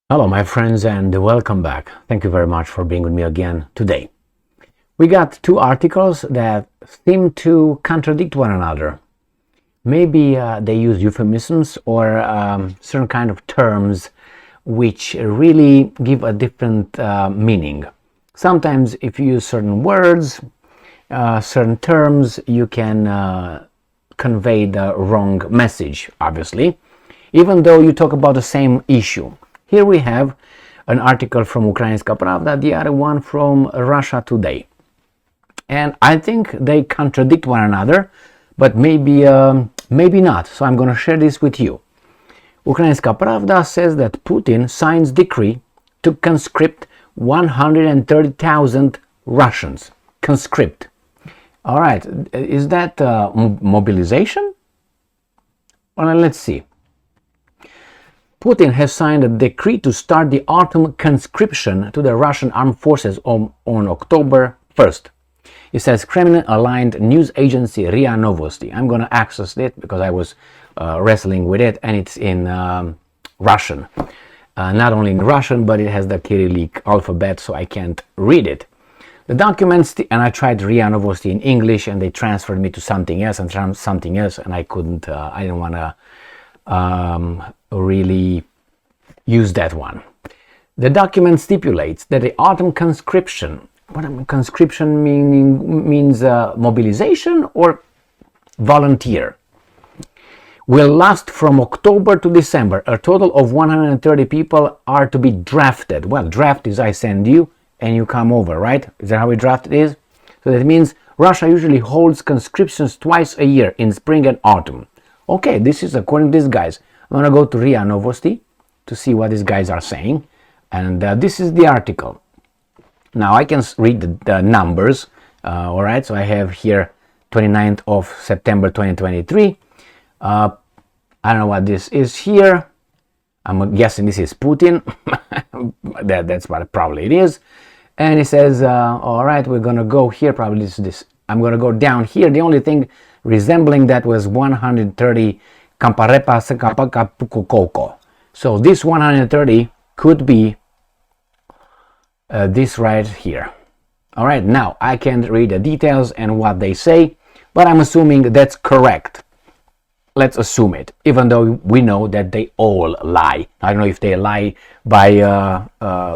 Hello, my friends, and welcome back. Thank you very much for being with me again today. We got two articles that seem to contradict one another. Maybe they use euphemisms or certain kind of terms which really give a different meaning. Sometimes if you use certain words, certain terms, you can convey the wrong message, obviously, even though you talk about the same issue. Here we have an article from Ukrainska Pravda, the other one from Russia Today. And I think they contradict one another, but maybe not. So I'm going to share this with you. Ukrainska Pravda says that Putin signs decree to conscript 130,000 Russians. Conscript. All right, is that mobilization? Well, let's see. Putin has signed a decree to start the autumn conscription to the Russian armed forces on October 1st. It says Kremlin-aligned news agency RIA Novosti. I'm going to access it because I was wrestling with it, and it's in Russian. Not only in Russian, but it has the Cyrillic alphabet, so I can't read it. The documents, and I tried RIA Novosti in English, and they transferred me to something else, and I couldn't, I didn't want to really use that one. The document stipulates that the autumn conscription, conscription means mobilization or volunteer, will last from October to December. A total of 130 people are to be drafted. Well, draft is I send you and you come over, right? Is that how a draft is? So that means Russia usually holds conscriptions twice a year in spring and autumn. Okay, this is according to these guys. I'm going to go to RIA Novosti to see what these guys are saying. And this is the article. Now I can read the numbers. All right, so I have here 29th of September 2023. I don't know what this is here. I'm guessing this is Putin. That's what probably it is. And it says, all right, we're going to go here. Probably this. I'm going to go down here. The only thing resembling that was 130 Kamparepa Sekapaka Pukukoko. So this 130 could be this right here. All right, now I can't read the details and what they say, but I'm assuming that's correct. Let's assume it, even though we know that they all lie. I don't know if they lie by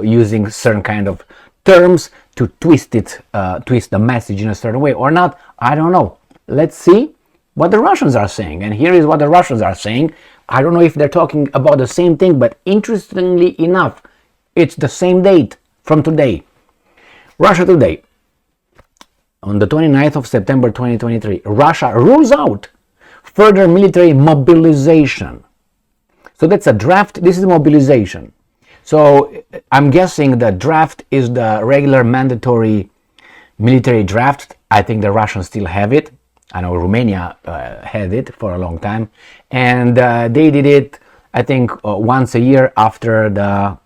using certain kind of terms to twist the message in a certain way or not. I don't know. Let's see what the Russians are saying. And here is what the Russians are saying. I don't know if they're talking about the same thing, but interestingly enough, it's the same date from today. Russia Today, on the 29th of September 2023, Russia rules out further military mobilization. So that's a draft. This is mobilization. So I'm guessing the draft is the regular mandatory military draft. I think the Russians still have it. I know Romania had it for a long time, and they did it, I think, once a year after the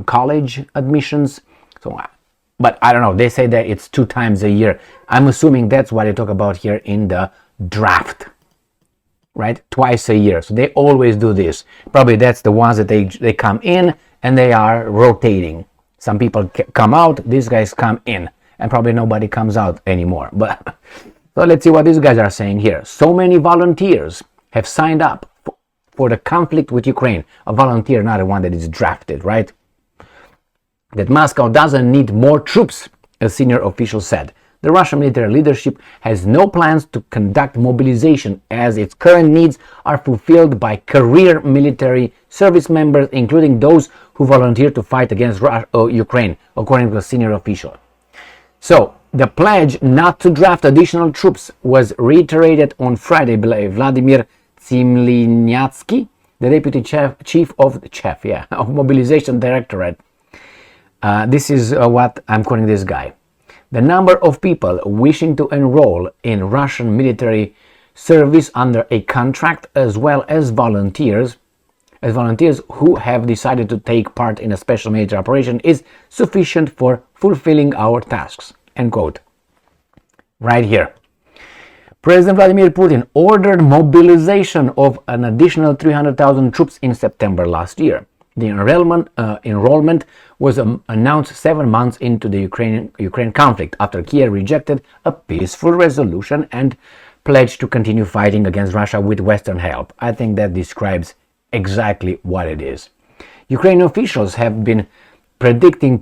college admissions. So, but I don't know. They say that it's 2 times a year. I'm assuming that's what they talk about here in the draft, right? Twice a year. So they always do this. Probably that's the ones that they come in and they are rotating. Some people come out. These guys come in, and probably nobody comes out anymore. But so let's see what these guys are saying here. So many volunteers have signed up for the conflict with Ukraine. A volunteer, not the one that is drafted, right? That Moscow doesn't need more troops, a senior official said. The Russian military leadership has no plans to conduct mobilization as its current needs are fulfilled by career military service members, including those who volunteer to fight against Ukraine, according to a senior official. So, the pledge not to draft additional troops was reiterated on Friday by Vladimir Tsimliniatsky, the deputy chief of mobilization directorate. This is what I'm calling this guy. The number of people wishing to enroll in Russian military service under a contract, as well as volunteers who have decided to take part in a special military operation, is sufficient for fulfilling our tasks. End quote. Right here. President Vladimir Putin ordered mobilization of an additional 300,000 troops in September last year. The enrollment was announced 7 months into the Ukraine conflict after Kiev rejected a peaceful resolution and pledged to continue fighting against Russia with Western help. I think that describes exactly what it is. Ukrainian officials have been predicting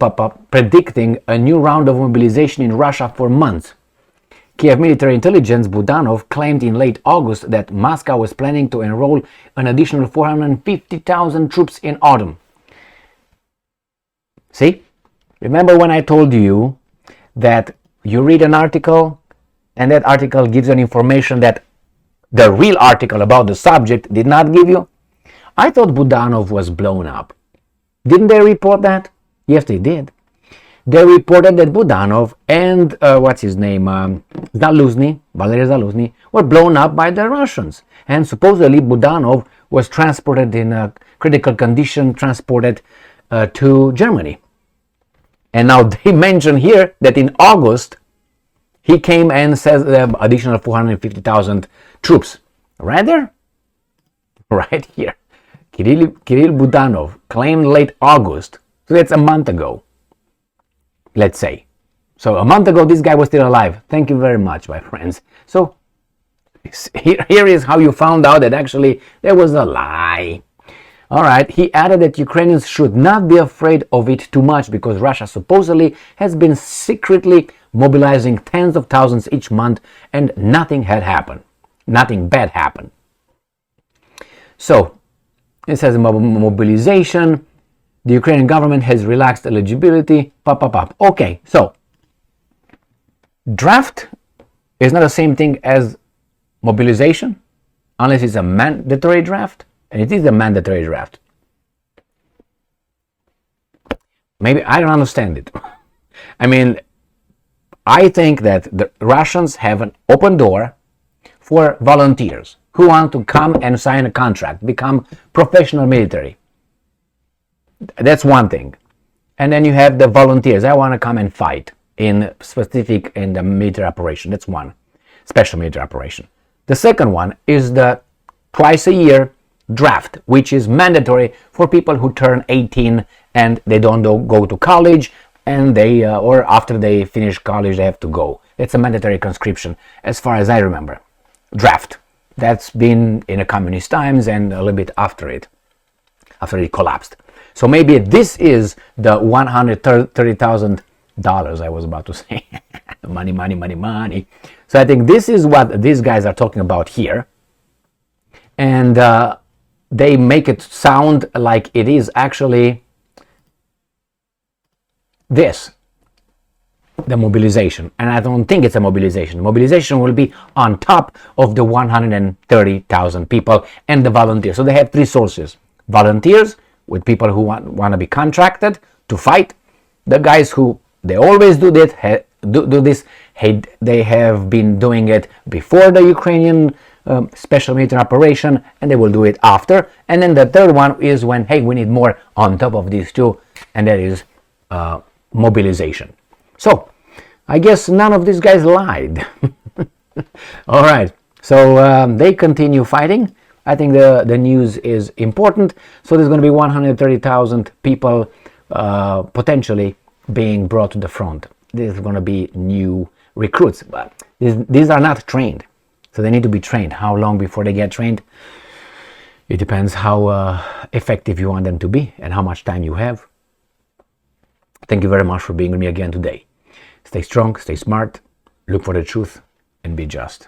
a new round of mobilization in Russia for months. Kiev military intelligence Budanov claimed in late August that Moscow was planning to enroll an additional 450,000 troops in autumn. See? Remember when I told you that you read an article and that article gives you information that the real article about the subject did not give you? I thought Budanov was blown up. Didn't they report that? Yes, they did. They reported that Budanov and, Valery Zaluzny, were blown up by the Russians. And supposedly Budanov was transported in a critical condition, transported to Germany. And now they mention here that in August, he came and says additional 450,000 troops. Right there? Right here. Kirill Budanov claimed late August, so that's a month ago. Let's say. So a month ago, this guy was still alive. Thank you very much, my friends. So here is how you found out that actually there was a lie. All right. He added that Ukrainians should not be afraid of it too much because Russia supposedly has been secretly mobilizing tens of thousands each month and nothing had happened. Nothing bad happened. So it says mobilization. The Ukrainian government has relaxed eligibility. Okay, so draft is not the same thing as mobilization unless it's a mandatory draft, and it is a mandatory draft. Maybe I don't understand it. I mean, I think that the Russians have an open door for volunteers who want to come and sign a contract, become professional military. That's one thing. And then you have the volunteers. I want to come and fight in the military operation. That's one special military operation. The second one is the twice a year draft, which is mandatory for people who turn 18 and they don't go to college, and they or after they finish college they have to go. It's a mandatory conscription, as far as I remember. Draft. That's been in the communist times and a little bit after it collapsed. So maybe this is the $130,000 I was about to say. money. So I think this is what these guys are talking about here. And they make it sound like it is actually this, the mobilization. And I don't think it's a mobilization. Mobilization will be on top of the 130,000 people and the volunteers. So they have three sources. Volunteers, with people who want to be contracted to fight. The guys who they always do this, they have been doing it before the Ukrainian special military operation, and they will do it after. And then the third one is when, hey, we need more on top of these two, and that is mobilization. So I guess none of these guys lied. All right, so they continue fighting. I think the news is important. So there's going to be 130,000 people potentially being brought to the front. There's going to be new recruits, but these are not trained. So they need to be trained. How long before they get trained? It depends how effective you want them to be and how much time you have. Thank you very much for being with me again today. Stay strong, stay smart, look for the truth, and be just.